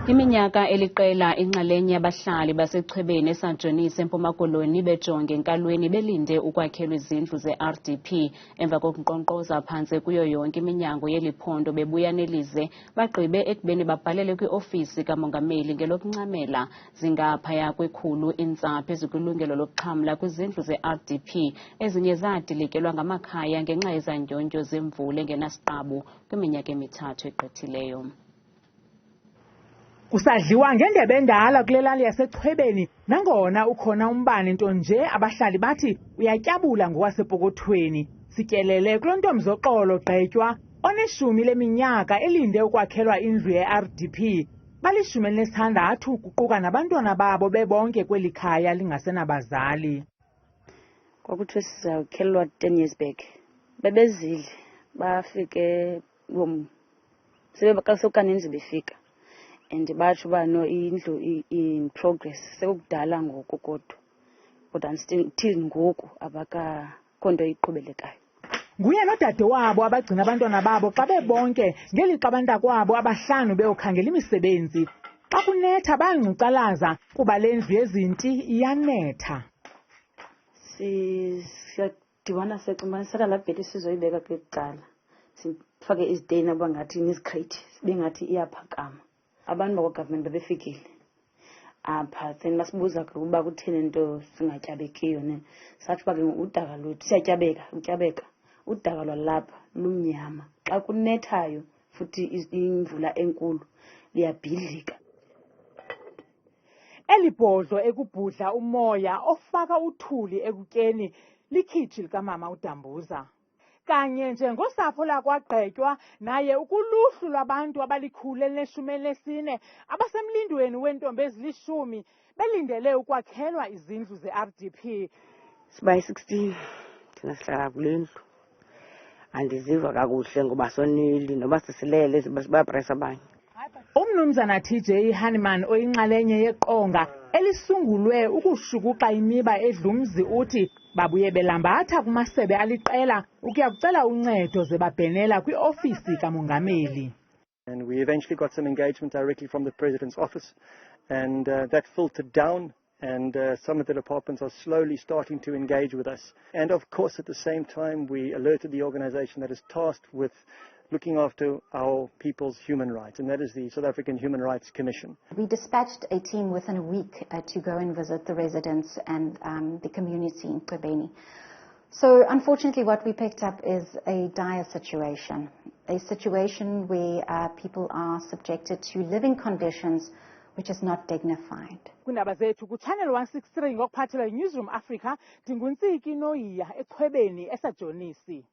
Yiminyaka eliqela inxalenye yabahlali baseChwebeni eSajonisi eMpuma Koloni bejonge enkalweni belinde ukwakhelwa izindlu ze-RDP emva kokunkqonkoza phantse kuyo yonke iminyango yeliphondo bebuya nelize bagqibe ekubeni babhalele kwi-ofisi kaMongameli ngelokuncamela Zingaaphaya kwekhulu iintsapho ezikulungelo lokuxhamla kwizindlu ze-RDP ezinye zadilikelwa ngamakhaya ngenxa yezandyondyo zemvula engenasiqabu kwiminyaka emithathu egqithileyo. Kusadliwa ngendebe endala kule lali yaseChwebeni nangona ukhona umbane nto nje abahlali bathi uyatyabula ngokwasepokothweni. Sityelele kulo ntomzoxolo gqetywa oneshumi leminyaka elinde ukwakhelwa indlu ye-RDP. Bali-16 kuquka nabantwana babo bebonke kweli khaya lingasenabazali. Kwakuthiwe sizawukhelwa 10 years back. Bebezile bafike sebekaninzi befika. And batsho uba no indlu in progress sekukudala ngoku kodwa until ngoku abakakho nto iqhubelekayo. Nguye nodade wabo abagcina abantwana babo xa bebonke ngelixa abantakwabo abahlanu beyokhangela imisebenzi. Xa kunetha bayangcucalaza kuba le ndlu yezinti iyanetha. Siyadibana sixumbanisana laa bhedi sizoyibeka kwicala sifake iziteyini abangathi nezikreyithi sibe ngathi iyaphakama. Abantu bakwagovernment babefikile apha then basibuza ukuba kutheni nto singatyabekiyo ne sathi uba ke udaka lwethu siyatyabeka udaka lwalapha lumnyama xa kunethayo futhi imvula enkulu liyabhidlika. Eli bhodlo ekubhudla umoya ofaka uthuli ekutyeni likhitshi likamama uDambuza. Kanye njengosapho lakwagqetywa naye ukuluhlu lwabantu abalikhulu elineshumi abasemlindweni wentombi ezili-10 belindele ukwakhelwa izindlu ze-RDP. Sibayi 16 thina sihlala kule ndlu. Andiziva kakuhle ngoba sonili noba sisilele bayapresa abanye. Umnumzana TJ Hanneman oyinxalenye yeqonga elisungulwe ukushukuxa imiba edlumzi uthi babuye belambatha kumasebe aliqela ukuya kucela uncedo ze babhenela kwi-ofisi kaMongameli. And we eventually got some engagement directly from the President's office and that filtered down and some of the departments are slowly starting to engage with us. And of course at the same time we alerted the organization that is tasked with looking after our people's human rights, and that is the South African Human Rights Commission. We dispatched a team within a week to go and visit the residents and the community in eChwebeni. So unfortunately what we picked up is a dire situation, a situation where people are subjected to living conditions which is not dignified. Kwiindaba zethu kuChannel 163 ngokuphathelwa yiNewsroom Africa, ndinguntsiki Noyiya eChwebeni eSajonisi.